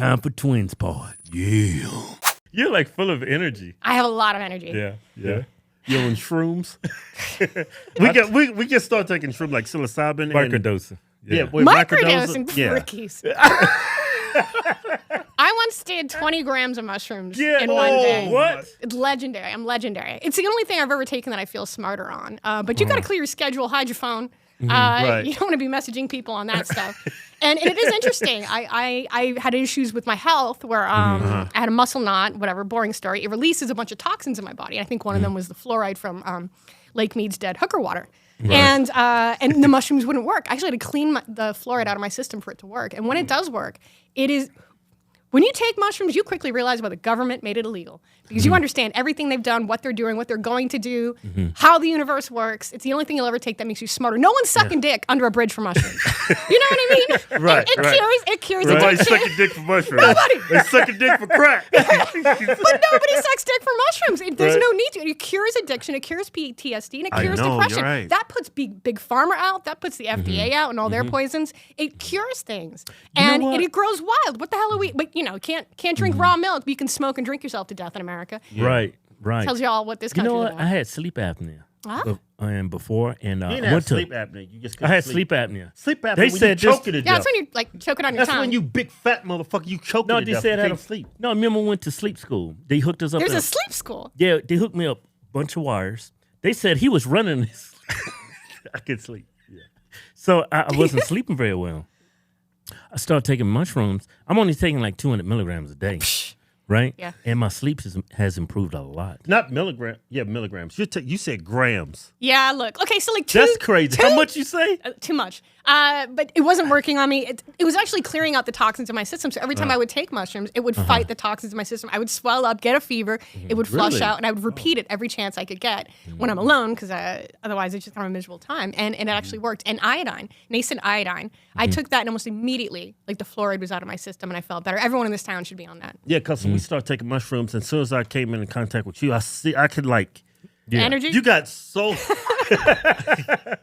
Time for twins part. Yeah. You're like full of energy. I have a lot of energy. Yeah. You on shrooms? we can start taking shrooms like psilocybin. Microdosing. Microdosing frickies. I once did 20 grams of mushrooms in one day. What? It's legendary. I'm legendary. It's the only thing I've ever taken that I feel smarter on. But you got to clear your schedule, hide your phone. Right. You don't want to be messaging people on that stuff. And it is interesting. I had issues with my health where I had a muscle knot, whatever, boring story. It releases a bunch of toxins in my body. I think one of them was the fluoride from Lake Mead's dead hooker water. Right. And the mushrooms wouldn't work. I actually had to clean the fluoride out of my system for it to work. And when it does work, it is... When you take mushrooms, you quickly realize why the government made it illegal. Because you understand everything they've done, what they're doing, what they're going to do, how the universe works. It's the only thing you'll ever take that makes you smarter. No one's sucking dick under a bridge for mushrooms. You know what I mean? Right, It cures addiction. Nobody's sucking dick for mushrooms. Nobody. They sucking dick for crack. But nobody sucks dick for mushrooms. There's no need to. It cures addiction. It cures PTSD. And it cures depression. You're right. That puts big pharma out. That puts the FDA out and all their poisons. It cures things. And it grows wild. What the hell are we? But, can't drink raw milk, but you can smoke and drink yourself to death in America. Yeah. Right. Tells you all what this country is about. I had sleep apnea. Huh? And before, and You didn't have sleep apnea. You just I had sleep apnea. Sleep apnea. They when said you choking to death. Yeah, that's when you like choking on your That's tongue. when you big fat motherfucker. You choking No, to they death. said You I can't had sleep. No, I remember I went to sleep school. They hooked us up. There's a sleep school. Yeah, they hooked me up a bunch of wires. They said he was running this. I could sleep. Yeah. So I wasn't sleeping very well. I started taking mushrooms. I'm only taking like 200 milligrams a day. Right? Yeah. And my sleep has improved a lot. Not milligrams. Yeah, milligrams. You said grams. Yeah, look. Okay, so like That's crazy. How much you say? Too much. But it wasn't working on me. It was actually clearing out the toxins in my system. So every time I would take mushrooms, it would fight the toxins in my system. I would swell up, get a fever. It would flush out, and I would repeat it every chance I could get when I'm alone, because otherwise it's just kind of a miserable time. And it actually worked. And iodine, nascent iodine, I took that and almost immediately, like the fluoride was out of my system, and I felt better. Everyone in this town should be on that. Yeah, because when we started taking mushrooms, and as soon as I came into contact with you, I could like... The energy? You got so...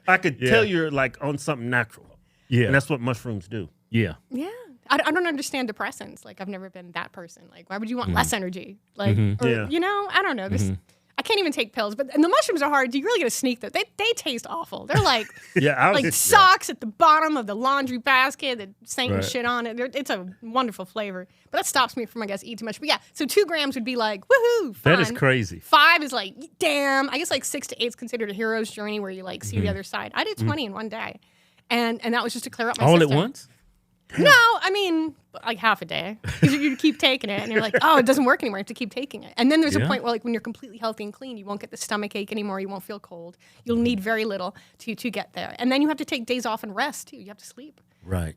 I could tell you're like on something natural. Yeah. And that's what mushrooms do. Yeah. Yeah. I don't understand depressants. Like, I've never been that person. Like, why would you want less energy? Like, or, I don't know. This I can't even take pills. And the mushrooms are hard. You really got to sneak them. They taste awful. They're like socks at the bottom of the laundry basket that Satan shit on it. It's a wonderful flavor. But that stops me from, I guess, eating too much. But yeah, so 2 grams would be like, woohoo, fun. That is crazy. 5 is like, damn. I guess like 6 to 8 is considered a hero's journey where you like see the other side. I did 20 in one day. And that was just to clear up my All system. at once? No, I mean, like half a day. Because you keep taking it, and you're like, oh, it doesn't work anymore. You have to keep taking it. And then there's a point where, like, when you're completely healthy and clean, you won't get the stomach ache anymore. You won't feel cold. You'll need very little to get there. And then you have to take days off and rest, too. You have to sleep. Right.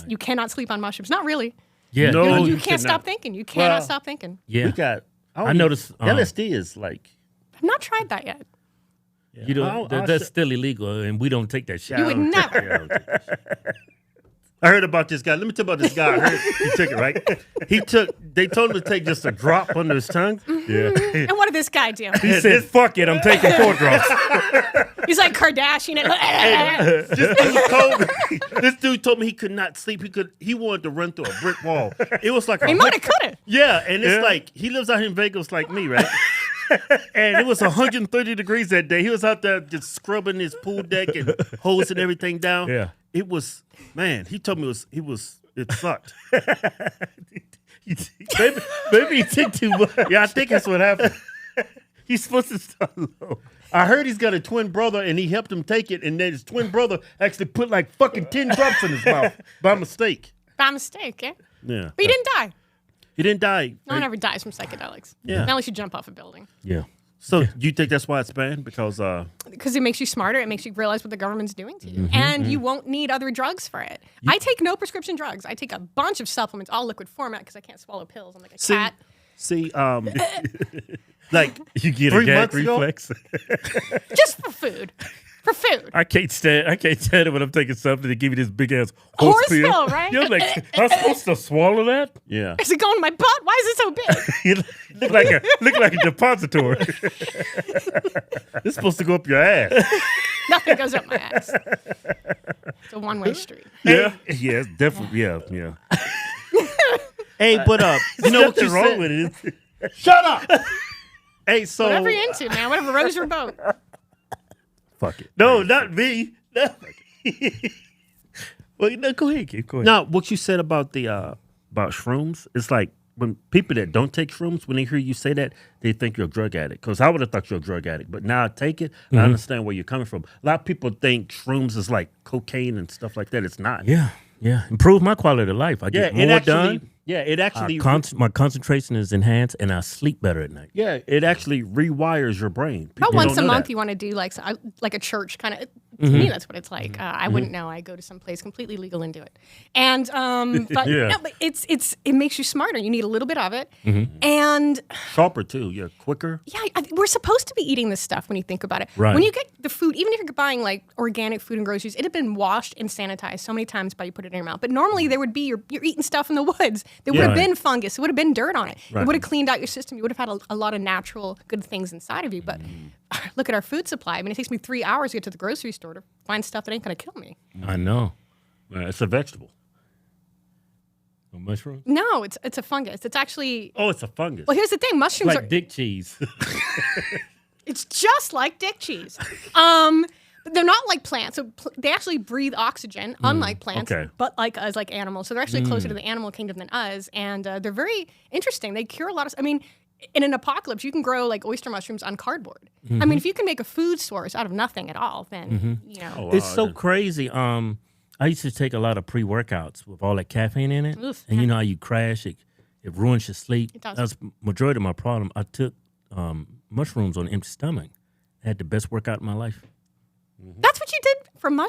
You cannot sleep on mushrooms. Not really. Yeah. No, You can't stop thinking. You cannot stop thinking. Yeah. We got... I noticed... LSD is like... I've not tried that yet. You know, that's still illegal, and we don't take that shit. You would never. I heard about this guy. Let me tell you about this guy. I heard he took it, right? They told him to take just a drop under his tongue. Yeah. And what did this guy do? He said, fuck it, I'm taking 4 drops. He's like Kardashian it. This dude told me he could not sleep. He wanted to run through a brick wall. It was like He might have could have. Yeah, and it's like, he lives out here in Vegas like me, right? And it was 130 degrees that day. He was out there just scrubbing his pool deck and hosing everything down. Yeah. It was, man, he told me it sucked. Maybe he took too much. Yeah, I think that's what happened. He's supposed to start low. I heard he's got a twin brother and he helped him take it, and then his twin brother actually put like fucking 10 drops in his mouth by mistake. By mistake, yeah? Yeah. But he didn't die. He didn't die. No one ever dies from psychedelics. Yeah. Not unless you jump off a building. Yeah. So you think that's why it's banned? Because it makes you smarter. It makes you realize what the government's doing to you. And you won't need other drugs for it. I take no prescription drugs. I take a bunch of supplements, all liquid format, because I can't swallow pills. I'm like a cat. See, like You get 3 a gag months ago? reflex. Just for food. For food. I can't stand it when I'm taking something to give you this big ass Horse pill. pill, right? You're like, I'm supposed to swallow that? yeah. Is it going in my butt? Why is it so big? You look like a depository. It's supposed to go up your ass. Nothing goes up my ass. It's a one-way street. Yeah. Yeah, it's definitely. Yeah. Hey, but you know what Nothing you wrong said? with it. Shut up. Hey, so Whatever you're into, man. Whatever rows your boat. fuck it. No, not me. No. Well, no, go ahead, kid. Go ahead. Now, what you said about the about shrooms, it's like when people that don't take shrooms, when they hear you say that, they think you're a drug addict. Because I would have thought you're a drug addict, but now I take it, I understand where you're coming from. A lot of people think shrooms is like cocaine and stuff like that. It's not. Yeah. Improve my quality of life. I get more done. Yeah, it actually. My concentration is enhanced, and I sleep better at night. Yeah, it actually rewires your brain. About People once don't a know month, that. you want to do like a church kind of. To me, that's what it's like. I wouldn't know. I go to some place completely legal and do it, and but Yeah. no, but it makes you smarter. You need a little bit of it, and Sharper too. Yeah, quicker. yeah, we're supposed to be eating this stuff when you think about it. Right. When you get the food, even if you're buying like organic food and groceries, it had been washed and sanitized so many times by you put it in your mouth. But normally there would be you're eating stuff in the woods. There would have Right. been fungus. There would have been dirt on it. Right. It would have cleaned out your system. You would have had a lot of natural good things inside of you. But look at our food supply. I mean, it takes me 3 hours to get to the grocery store to find stuff that ain't going to kill me. I know. It's a vegetable. A mushroom? No, it's a fungus. It's actually. Oh, it's a fungus. Well, here's the thing. Mushrooms Like are. dick cheese. It's just like dick cheese. But they're not like plants. So they actually breathe oxygen, unlike plants, okay. but like us, like animals. So they're actually closer to the animal kingdom than us, and they're very interesting. They cure a lot of. I mean, in an apocalypse, you can grow like oyster mushrooms on cardboard. I mean, if you can make a food source out of nothing at all, then you know. Oh, It's wow, so that- crazy. I used to take a lot of pre-workouts with all that caffeine in it, Oof, and you know how you crash, it ruins your sleep. It does. That's majority of my problem. I took mushrooms on an empty stomach. I had the best workout in my life. That's what you did for Am I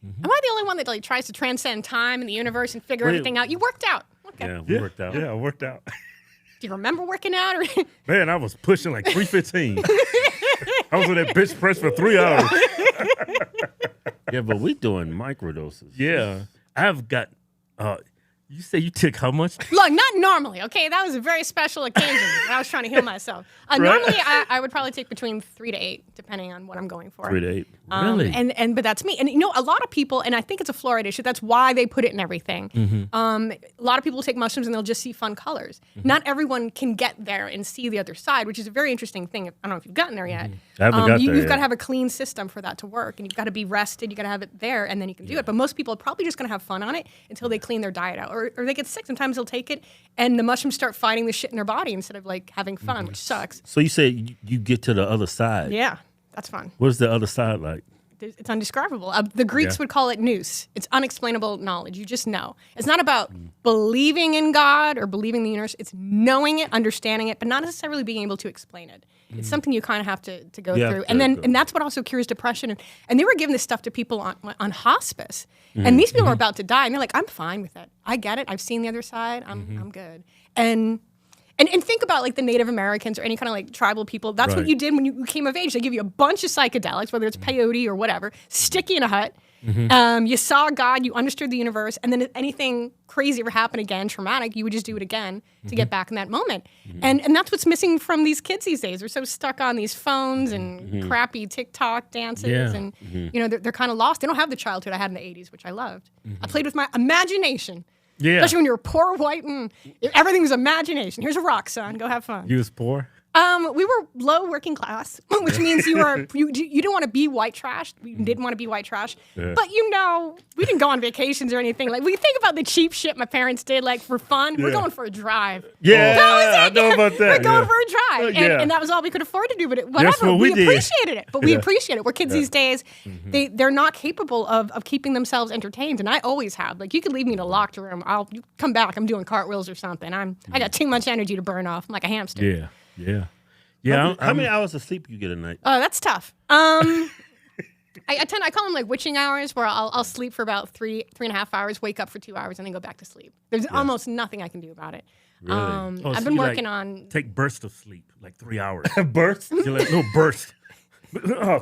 the only one that like tries to transcend time and the universe and figure Wait. everything out? You worked out. Okay. Yeah, we worked out. Yeah, I worked out. Do you remember working out? Or Man, I was pushing like 315. I was on that bench press for 3 hours. Yeah, but we doing microdoses. Yeah, I've got. You say you took how much? Look, not normally, okay? That was a very special occasion. I was trying to heal myself. Normally, I would probably take between 3 to 8, depending on what I'm going for. 3 to 8. Really? But that's me. And you know, a lot of people, and I think it's a fluoride issue. That's why they put it in everything. A lot of people take mushrooms and they'll just see fun colors. Not everyone can get there and see the other side, which is a very interesting thing. I don't know if you've gotten there yet. I haven't got there You've yet. got to have a clean system for that to work, and you've got to be rested. You got to have it there, and then you can do it. But most people are probably just going to have fun on it until they clean their diet out, or they get sick. Sometimes they'll take it, and the mushrooms start fighting the shit in their body instead of like having fun, which sucks. So you said you get to the other side. Yeah, that's fun. What's the other side like? It's undescribable. The Greeks would call it nous. It's unexplainable knowledge. You just know. It's not about believing in God or believing in the universe. It's knowing it, understanding it, but not necessarily being able to explain it. It's something you kind of have to go Yeah, through. to And then go. and that's what also cures depression. And they were giving this stuff to people on hospice. And these people are about to die. And they're like, I'm fine with it. I get it. I've seen the other side. I'm good. And think about like the Native Americans or any kind of like tribal people. That's what Right. you did when you came of age. They give you a bunch of psychedelics, whether it's peyote or whatever, stick you in a hut. You saw God, you understood the universe, and then if anything crazy ever happened again, traumatic, you would just do it again to get back in that moment. And that's what's missing from these kids these days. They're so stuck on these phones and crappy TikTok dances, Yeah. and you know they're kind of lost. They don't have the childhood I had in the '80s, which I loved. I played with my imagination. Yeah. Especially when you were poor, white, and everything was imagination. Here's a rock, son. Go have fun. You was poor? We were low working class, which means you didn't want to be white trash. We didn't want to be white trash. Yeah. But you know, we didn't go on vacations or anything. Like we think about the cheap shit my parents did, like for fun. We're going for a drive. Yeah, That was it. I know about that. We're going yeah. for a drive, Yeah. and that was all we could afford to do. But whatever, what we did. appreciated it. But we Yeah. appreciate it. We're kids these days. They're not capable of keeping themselves entertained, and I always have. Like you could leave me in a locked room. You come back. I'm doing cartwheels or something. I got too much energy to burn off. I'm like a hamster. Yeah. How many hours of sleep you get a night? Oh, that's tough. I call them like witching hours, where I'll sleep for about 3.5 hours, wake up for 2 hours, and then go back to sleep. There's almost nothing I can do about it. Really? Oh, I've so been you, working like, on. Take bursts of sleep, like 3 hours. Burst? You like little burst.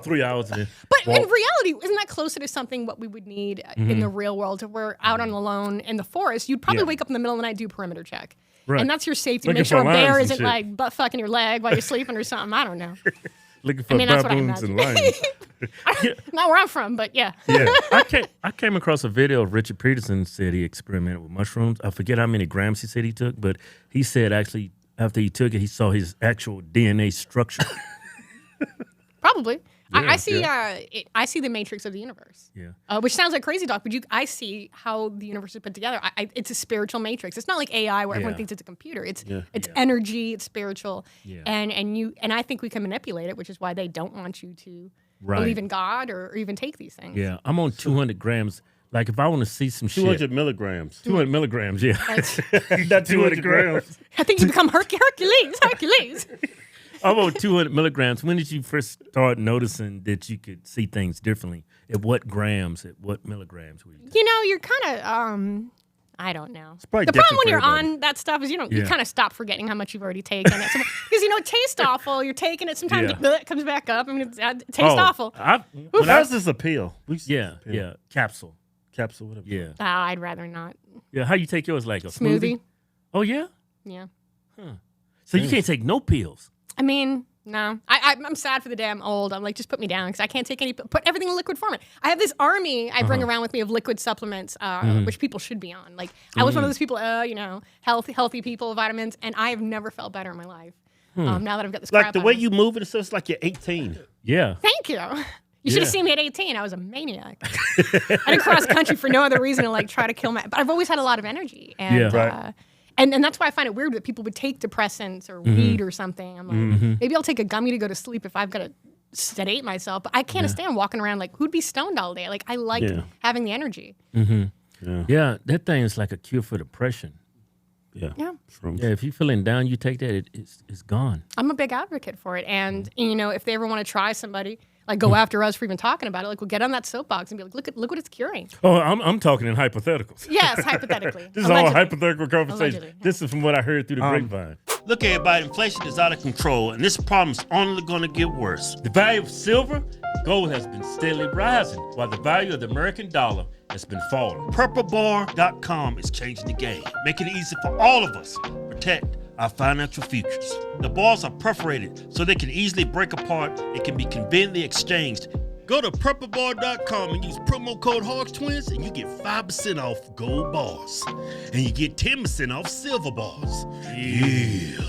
3 hours. And then But walk. in reality, isn't that closer to something what we would need in the real world? If we're out on alone in the forest, you'd probably Yeah. wake up in the middle of the night, do perimeter check. Right. And that's your safety. Looking Make sure a for bear lines and isn't shit. like butt fucking your leg while you're sleeping or something. I don't know. looking for I mean, that's what I baboons and imagine. lions. Not where I'm from, but yeah. Yeah, I came across a video of Richard Peterson said he experimented with mushrooms. I forget how many grams he said he took, but he said actually after he took it, he saw his actual DNA structure. Probably. Yeah, I see. I see the matrix of the universe. Yeah. Which sounds like crazy talk, but I see how the universe is put together. It's a spiritual matrix. It's not like AI where everyone thinks it's a computer. It's energy. It's spiritual. Yeah. And I think we can manipulate it, which is why they don't want you to believe in God or even take these things. Yeah, I'm on 200 grams. Like if I want to see some 200 shit, milligrams. 200 milligrams. Yeah, That's- not 200 grams. I think you become Hercules. I'm on 200 milligrams. When did you first start noticing that you could see things differently? At what grams? At what milligrams were you? You're kind of I don't know. probably The problem different when for you're everybody. on that stuff is you Yeah. kind of stop forgetting how much you've already taken. Because it tastes awful. You're taking it. Sometimes it comes back up. I mean, it tastes awful. When does this appeal? Yeah, capsule. Capsule, whatever. Yeah, I'd rather not. yeah. How you take yours? Like a smoothie? Smoothie. Oh yeah. Yeah. So you can't take no pills. I mean, no. I'm sad for the day I'm old. I'm like, just put me down because I can't take any. Put everything in liquid format. I have this army I bring around with me of liquid supplements, which people should be on. Like, I was one of those people, healthy people, vitamins, and I have never felt better in my life. Now that I've got this Like crap the on way me. you move it, it's just like you're 18. Yeah. Thank you. You should have Yeah. seen me at 18. I was a maniac. I did cross country for no other reason than like try to kill But I've always had a lot of energy, and Yeah. Right. and that's why I find it weird that people would take depressants or weed or something. I'm like, maybe I'll take a gummy to go to sleep if I've got to sedate myself. But I can't stand walking around like who'd be stoned all day. Like I like having the energy. Yeah, that thing is like a cure for depression. Yeah. Yeah. Shrooms. Yeah, if you're feeling down, you take that, it's gone. I'm a big advocate for it. And if they ever want to try somebody, like go after us for even talking about it, like we'll get on that soapbox and be like, look what it's curing. Oh, I'm talking in hypotheticals. Yes, hypothetically. This is all Allegedly. hypothetical conversation. Allegedly. This is from what I heard through the grapevine. Look, everybody, inflation is out of control, and this problem's only going to get worse. The value of silver, gold has been steadily rising, while the value of the American dollar has been falling. PurpleBar.com is changing the game, making it easy for all of us to protect our financial futures. The bars are perforated so they can easily break apart and can be conveniently exchanged. Go to PurpleBar.com and use promo code Hodgetwins and you get 5% off gold bars. And you get 10% off silver bars. Yeah.